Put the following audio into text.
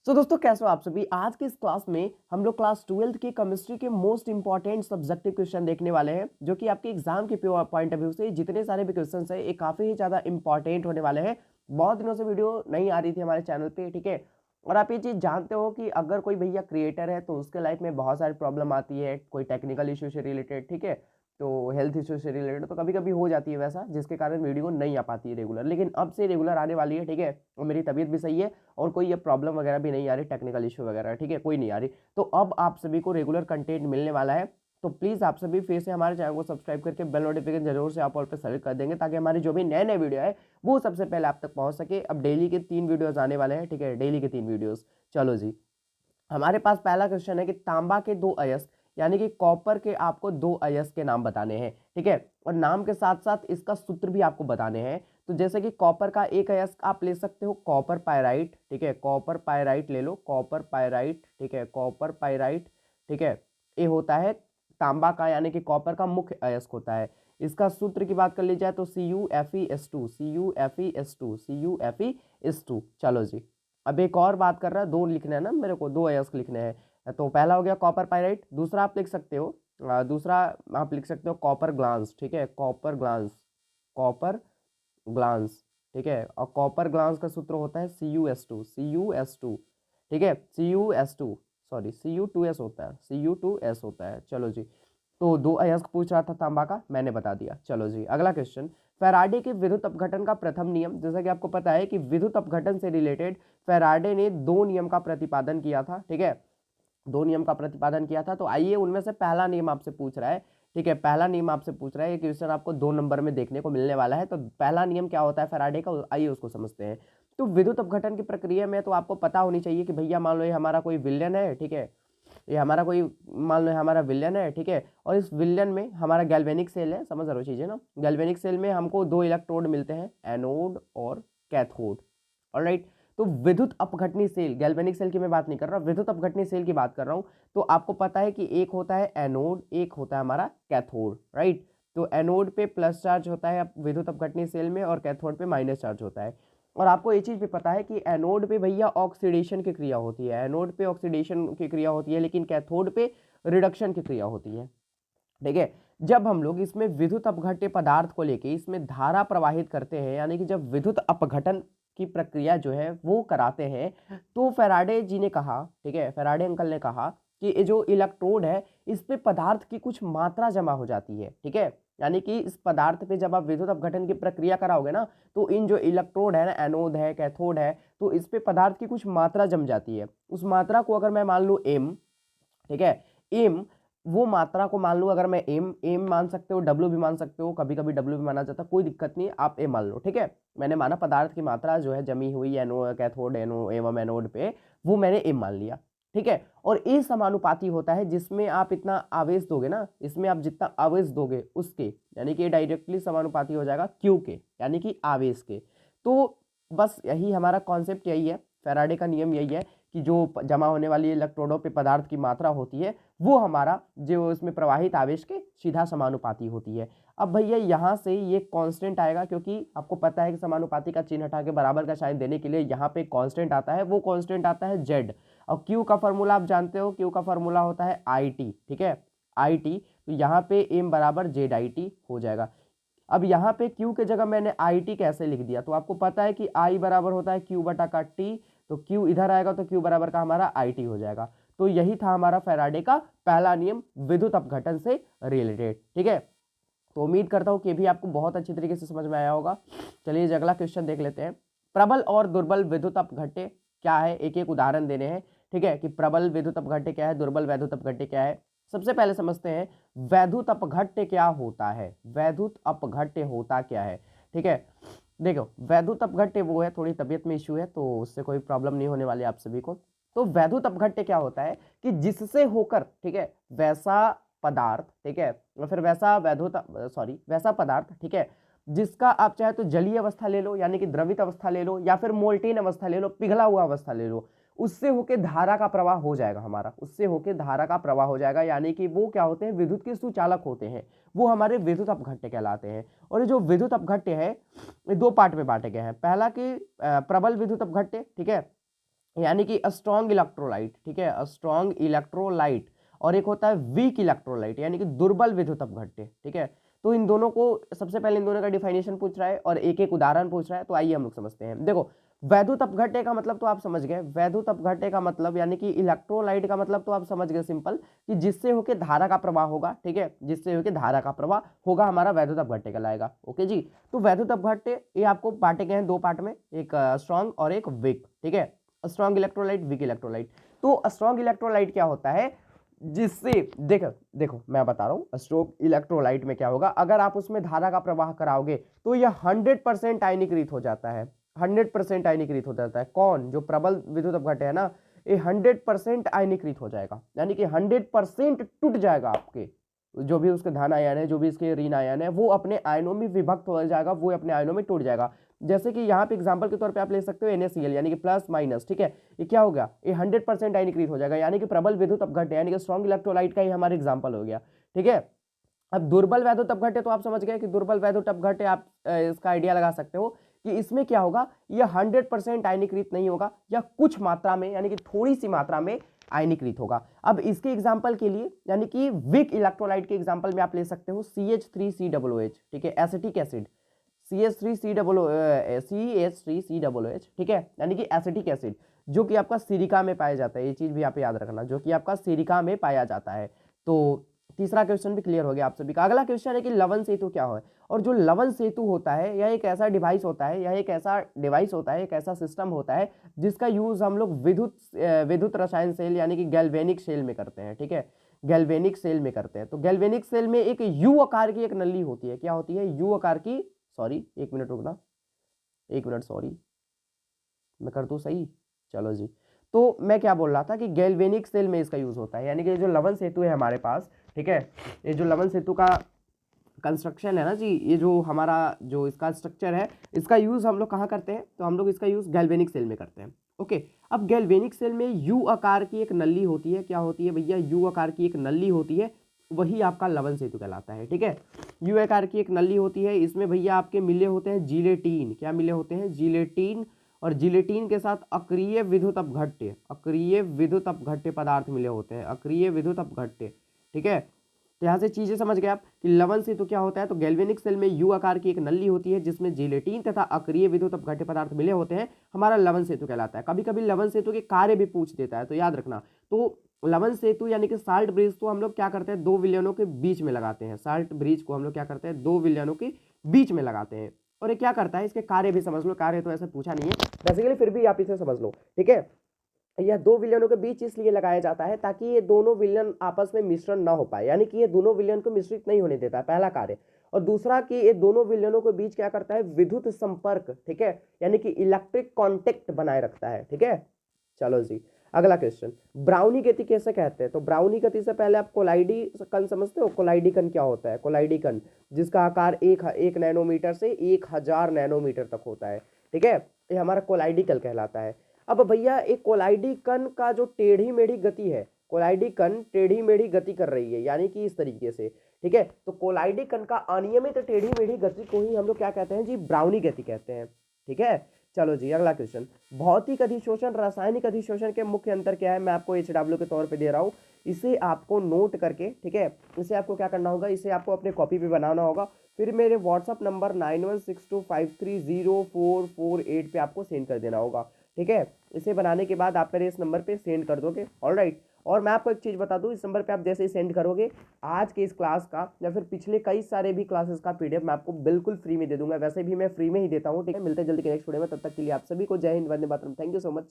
दोस्तों कैसे हो आप सभी। आज के इस क्लास में हम लोग क्लास 12th की केमिस्ट्री के मोस्ट इंपॉर्टेंट सब्जेक्टिव क्वेश्चन देखने वाले हैं, जो कि आपके एग्जाम के पॉइंट ऑफ व्यू से जितने सारे भी क्वेश्चन है ये काफी ही ज्यादा इंपॉर्टेंट होने वाले हैं। बहुत दिनों से वीडियो नहीं आ रही थी हमारे चैनल पे, ठीक है। और आप ये चीज जानते हो कि अगर कोई भैया क्रिएटर है तो उसके लाइफ में बहुत सारी प्रॉब्लम आती है, कोई टेक्निकल इशू से रिलेटेड, ठीक है, तो हेल्थ इशू से रिलेटेड तो कभी कभी हो जाती है वैसा, जिसके कारण वीडियो नहीं आ पाती है रेगुलर। लेकिन अब से रेगुलर आने वाली है, ठीक है। और मेरी तबीयत भी सही है और कोई ये प्रॉब्लम वगैरह भी नहीं आ रही, टेक्निकल इशू वगैरह, ठीक है, कोई नहीं आ रही। तो अब आप सभी को रेगुलर कंटेंट मिलने वाला है। तो प्लीज़ आप सभी फिर से हमारे चैनल को सब्सक्राइब करके बेल नोटिफिकेशन जरूर से आप ऑल पे सेलेक्ट कर देंगे, ताकि हमारी जो भी नए नए वीडियो है वो सबसे पहले आप तक पहुंच सके। अब डेली के 3 वीडियोस आने वाले हैं, ठीक है, डेली के 3 वीडियोस। चलो जी, हमारे पास पहला क्वेश्चन है कि तांबा के 2 अयस्क यानी कि कॉपर के आपको 2 अयस्क के नाम बताने हैं, ठीक है। और नाम के साथ साथ इसका सूत्र भी आपको बताने हैं। तो जैसे कि कॉपर का एक अयस्क आप ले सकते हो कॉपर पायराइट, ठीक है, कॉपर पायराइट ले लो, कॉपर पायराइट, ठीक है, कॉपर पायराइट, ठीक है। ये होता है तांबा का यानी कि कॉपर का मुख्य अयस्क होता है। इसका सूत्र की बात कर ली जाए तो CuFeS2, CuFeS2, CuFeS2। चलो जी, अब एक और बात कर रहा है, 2 लिखना है ना मेरे को, 2 अयस्क लिखने हैं। तो पहला हो गया कॉपर पायराइट, दूसरा आप लिख सकते हो दूसरा आप लिख सकते हो कॉपर ग्लांस, ठीक है, कॉपर ग्लांस, कॉपर ग्लांस, ठीक है। और कॉपर ग्लांस का सूत्र होता है CuS2, CuS2, ठीक है, CuS2, सॉरी Cu2S होता है, Cu2S होता है। चलो जी, तो 2 अयस्क पूछ रहा था तांबा का, मैंने बता दिया। चलो जी, अगला क्वेश्चन, फैराडे के विद्युत अपघटन का प्रथम नियम। जैसा कि आपको पता है कि विद्युत अपघटन से रिलेटेड फैराडे ने 2 नियम का प्रतिपादन किया था, ठीक है, 2 नियम का प्रतिपादन किया था। तो आइए उनमें से पहला नियम आपसे पूछ रहा है, ठीक है, पहला नियम आपसे पूछ रहा है। ये क्वेश्चन आपको 2 नंबर में देखने को मिलने वाला है। तो पहला नियम क्या होता है फैराडे का, आइए उसको समझते हैं। तो विद्युत अपघटन की प्रक्रिया में तो आपको पता होनी चाहिए कि भैया मान लो ये हमारा कोई विलेन है, ठीक है, ये हमारा कोई, मान लो हमारा विलेन है, ठीक है। और इस विलेन में हमारा गैल्वेनिक सेल है, समझ रहे हो चीजें ना। गैल्वेनिक सेल में हमको 2 इलेक्ट्रोड मिलते हैं, एनोड और कैथोड। ऑलराइट। तो विद्युत अपघटनी सेल, गैल्वेनिक सेल की मैं बात नहीं कर रहा, विद्युत अपघटनी सेल की बात कर रहा हूं। तो आपको पता है कि एक होता है एनोड, एक होता है हमारा कैथोड, राइट। तो एनोड पे प्लस चार्ज होता है विद्युत अपघटनी सेल में, और कैथोड पे माइनस चार्ज होता है। और आपको ये चीज भी पता है कि एनोड पे भैया ऑक्सीडेशन की क्रिया होती है, एनोड पे ऑक्सीडेशन की क्रिया होती है, लेकिन कैथोड पे रिडक्शन की क्रिया होती है, ठीक है। जब हम लोग इसमें विद्युत अपघट्य पदार्थ को लेके इसमें धारा प्रवाहित करते हैं, यानी कि जब विद्युत अपघटन की प्रक्रिया जो है वो कराते हैं, तो फैराडे जी ने कहा, ठीक है, फैराडे अंकल ने कहा कि ये जो इलेक्ट्रोड है इस पे पदार्थ की कुछ मात्रा जमा हो जाती है, ठीक है। यानी कि इस पदार्थ पे जब आप विद्युत अपघटन की प्रक्रिया कराओगे ना, तो इन जो इलेक्ट्रोड है ना, एनोड है, कैथोड है, तो इस पे पदार्थ की कुछ मात्रा जम जाती है। उस मात्रा को अगर मैं मान लूँ एम, ठीक है, एम, वो मात्रा को मान लो, अगर मैं एम एम मान सकते हो, डब्ल्यू भी मान सकते हो, कभी कभी डब्ल्यू भी माना जाता है, कोई दिक्कत नहीं है, आप एम मान लो, ठीक है। मैंने माना पदार्थ की मात्रा जो है जमी हुई एनो कैथोड एनो एवं एनोड पे, वो मैंने एम मान लिया, ठीक है। और ए समानुपाती होता है, जिसमें आप इतना आवेश दोगे ना, इसमें आप जितना आवेश दोगे उसके, यानी कि डायरेक्टली समानुपाती हो जाएगा क्यू के, यानी कि आवेश के। तो बस यही हमारा कॉन्सेप्ट यही है, फैराडे का नियम यही है कि जो जमा होने वाली इलेक्ट्रोडों पे पदार्थ की मात्रा होती है वो हमारा जो इसमें प्रवाहित आवेश के सीधा समानुपाती होती है। अब भैया यहाँ से ये कांस्टेंट आएगा, क्योंकि आपको पता है कि समानुपाती का चिन्ह हटा के बराबर का साइन देने के लिए यहाँ पे कांस्टेंट आता है, वो कांस्टेंट आता है जेड। और क्यू का फॉर्मूला आप जानते हो, क्यू का फॉर्मूला होता है आई टी, ठीक है, आई टी। तो यहाँ पे एम बराबर जेड आई टी हो जाएगा। अब यहाँ पे Q के जगह मैंने आई टी कैसे लिख दिया, तो आपको पता है कि I बराबर होता है Q बटा का T, तो Q इधर आएगा तो Q बराबर का हमारा आई टी हो जाएगा। तो यही था हमारा फैराडे का पहला नियम विद्युत अपघटन से रिलेटेड, ठीक है। तो उम्मीद करता हूँ कि भी आपको बहुत अच्छी तरीके से समझ में आया होगा। चलिए अगला क्वेश्चन देख लेते हैं। प्रबल और दुर्बल विद्युत अपघट्य क्या है, एक एक उदाहरण देने हैं, ठीक है, कि प्रबल विद्युत अपघट्य क्या है, दुर्बल विद्युत अपघट्य क्या है। सबसे पहले समझते हैं वैद्युत अपघट्य क्या होता है, वैद्युत अपघट्य होता क्या है, ठीक है। देखो वैद्युत अपघट्य वो है, थोड़ी तबीयत में इश्यू है तो उससे कोई प्रॉब्लम नहीं होने वाली आप सभी को। तो वैद्युत अपघट्य क्या होता है कि जिससे होकर, ठीक है, वैसा पदार्थ, ठीक है, और फिर वैसा वैद्युत, सॉरी वैसा पदार्थ, ठीक है, जिसका आप चाहे तो जलीय अवस्था ले लो यानी कि द्रवित अवस्था ले लो, या फिर मोल्टेन अवस्था ले लो, पिघला हुआ अवस्था ले लो, उससे होके धारा का प्रवाह हो जाएगा हमारा, उससे होके धारा का प्रवाह हो जाएगा, यानी कि वो क्या होते हैं, विद्युत के सुचालक होते हैं, वो हमारे विद्युत अपघट्य कहलाते हैं। और ये जो विद्युत अपघट्य है ये 2 पार्ट में बांटे गए हैं। पहला कि प्रबल विद्युत अपघट्य, ठीक है, यानी कि स्ट्रॉन्ग इलेक्ट्रोलाइट, ठीक है, स्ट्रॉन्ग इलेक्ट्रोलाइट, और एक होता है वीक इलेक्ट्रोलाइट यानी कि दुर्बल विद्युत अपघट्य, ठीक है। तो इन दोनों को सबसे पहले इन दोनों का डिफाइनेशन पूछ रहा है और एक एक उदाहरण पूछ रहा है, तो आइए हम लोग समझते हैं। देखो, वैद्युत अपघट्य का मतलब तो आप समझ गए, वैद्युत अपघट्य का मतलब यानी कि इलेक्ट्रोलाइट का मतलब तो आप समझ गए, सिंपल, कि जिससे होके धारा का प्रवाह होगा, ठीक है, जिससे होके धारा का प्रवाह होगा, हमारा वैद्युत अपघट्य कहलाएगा। ओके जी। तो वैद्युत अपघट्य ये आपको बांटे गए हैं दो पार्ट में, एक स्ट्रॉन्ग और एक वीक, ठीक है, स्ट्रॉन्ग इलेक्ट्रोलाइट, वीक इलेक्ट्रोलाइट। तो स्ट्रॉन्ग इलेक्ट्रोलाइट क्या होता है, जिससे देखो देखो मैं बता रहा हूं, स्ट्रॉन्ग इलेक्ट्रोलाइट में क्या होगा, अगर आप उसमें धारा का प्रवाह कराओगे तो यह 100% आयनीकृत हो जाता है, 100% आयनीकृत हो जाता है। कौन, जो प्रबल विद्युत अपघट्य है ना, ये 100% आयनीकृत हो जाएगा, यानी कि 100% टूट जाएगा। आपके जो भी उसके धन आयन है, जो भी इसके ऋण आयन है, वो अपने आयनों में विभक्त हो जाएगा, वो अपने आयनों में टूट जाएगा। जैसे कि यहाँ पे एग्जांपल के तौर पे आप ले सकते हो NaCl, यानी कि प्लस माइनस, ठीक है, ये क्या हो गया, ये 100% आयनीकृत हो जाएगा, यानी कि प्रबल विद्युत अपघट्य यानी कि स्ट्रॉन्ग इलेक्ट्रोलाइट का ही हमारा एग्जाम्पल हो गया, ठीक है। अब दुर्बल वैद्युत अपघट्य तो आप समझ गए कि दुर्बल वैद्युत अपघट्य आप इसका आइडिया लगा सकते हो कि इसमें क्या होगा, यह 100% आयनीकृत नहीं होगा, या कुछ मात्रा में यानी कि थोड़ी सी मात्रा में आयनीकृत होगा। अब इसके एग्जाम्पल के लिए यानी कि वीक इलेक्ट्रोलाइट के एग्जाम्पल में आप ले सकते हो CH3COOH, ठीक है, एसिटिक एसिड, CH3COOH, ठीक है, यानी कि एसिटिक एसिड, जो कि आपका सिलिका में पाया जाता है, ये चीज भी आप याद रखना, जो कि आपका सिलिका में पाया जाता है। तो तीसरा क्वेश्चन भी क्लियर हो गया आप सभी का। अगला क्वेश्चन है कि लवण सेतु क्या है, और जो लवण सेतु होता है यह एक ऐसा डिवाइस होता है, यह एक ऐसा डिवाइस होता है, एक ऐसा सिस्टम होता है जिसका यूज हम लोग विद्युत रसायन सेल यानी कि गैल्वेनिक सेल में करते हैं, ठीक है, गैल्वेनिक सेल में करते हैं। तो गैल्वेनिक सेल में एक यू आकार की एक नली होती है, क्या होती है, यू आकार की, सॉरी एक मिनट रुकना, एक मिनट, सॉरी मैं कर दूं सही, चलो जी। तो मैं क्या बोल रहा था कि गैल्वेनिक सेल में इसका यूज होता है, यानी कि जो लवण सेतु है हमारे पास, ठीक है, ये जो लवण सेतु का कंस्ट्रक्शन है ना जी, ये जो हमारा जो इसका स्ट्रक्चर है, इसका यूज हम लोग कहाँ करते हैं, तो हम लोग इसका यूज गैल्वेनिक सेल में करते हैं। ओके, अब गैल्वेनिक सेल में यू आकार की एक नली होती है, क्या होती है भैया, यू आकार की एक नली होती है, वही आपका लवण सेतु कहलाता है, ठीक है। यू आकार की एक नली होती है, इसमें भैया आपके मिले होते हैं जिलेटीन, क्या मिले होते हैं, जिलेटीन, और जिलेटीन के साथ अक्रिय विद्युत अपघट्य, अक्रिय विद्युत अपघट्य पदार्थ मिले होते हैं, अक्रिय विद्युत अपघट्य, ठीक है। तो यहाँ से चीजें समझ गए आप कि लवण सेतु क्या होता है, तो गैल्वेनिक सेल में यू आकार की एक नली होती है जिसमें जिलेटिन तथा अक्रिय विद्युत अपघट्य पदार्थ मिले होते हैं, हमारा लवण सेतु कहलाता है। कभी कभी लवण सेतु के कार्य भी पूछ देता है, तो याद रखना। तो लवण सेतु यानी कि साल्ट ब्रिज तो हम लोग क्या करते हैं, दो विलयनों के बीच में लगाते हैं, साल्ट ब्रिज को हम लोग क्या करते हैं, दो विलयनों के बीच में लगाते हैं। और ये क्या करता है, इसके कार्य भी समझ लो, कार्य तो ऐसे पूछा नहीं है बेसिकली, फिर भी आप इसे समझ लो, ठीक है। यह दो विलयनों के बीच इसलिए लगाया जाता है ताकि ये दोनों विलयन आपस में मिश्रण ना हो पाए, यानी कि ये दोनों विलयन को मिश्रित नहीं होने देता है, पहला कार्य। और दूसरा कि ये दोनों विलयनों के बीच क्या करता है, विद्युत संपर्क, ठीक है, यानी कि इलेक्ट्रिक कॉन्टेक्ट बनाए रखता है, ठीक है। चलो जी, अगला क्वेश्चन, ब्राउनी गति कैसे कहते हैं, तो ब्राउनी गति से पहले आप कोलाइडी कण समझते हो, कोलाइडी कण क्या होता है, कोलाइडी कण जिसका आकार एक नैनोमीटर से 1000 नैनोमीटर तक होता है, ठीक है, ये हमारा कोलाइडी कण कहलाता है। अब भैया एक कोलाइडी कण का जो टेढ़ी मेढ़ी गति है, कोलाइडी कण टेढ़ी मेढ़ी गति कर रही है, यानी कि इस तरीके से, ठीक है। तो कोलाइडी कण का अनियमित टेढ़ी मेढ़ी गति को ही हम लोग क्या कहते हैं जी, ब्राउनी गति कहते हैं, ठीक है। चलो जी, अगला क्वेश्चन, भौतिक अधिशोषण रासायनिक अधिशोषण के मुख्य अंतर क्या है, मैं आपको HW के तौर पे दे रहा हूँ, इसे आपको नोट करके, ठीक है, इसे आपको क्या करना होगा, इसे आपको अपने कॉपी पे बनाना होगा, फिर मेरे व्हाट्सअप नंबर 9162530448 पे आपको सेंड कर देना होगा, ठीक है। इसे बनाने के बाद आप मेरे इस नंबर पे सेंड कर दोगे, ऑलराइट। और मैं आपको एक चीज़ बता दूं, इस नंबर पे आप जैसे ही सेंड करोगे, आज के इस क्लास का या फिर पिछले कई सारे भी क्लासेस का PDF मैं आपको बिल्कुल फ्री में दे दूंगा, वैसे भी मैं फ्री में ही देता हूं, ठीक है। मिलते हैं जल्दी के नेक्स्ट वीडियो में, तब तक के लिए आप सभी को जय Hind, Vande Mataram, thank you so much.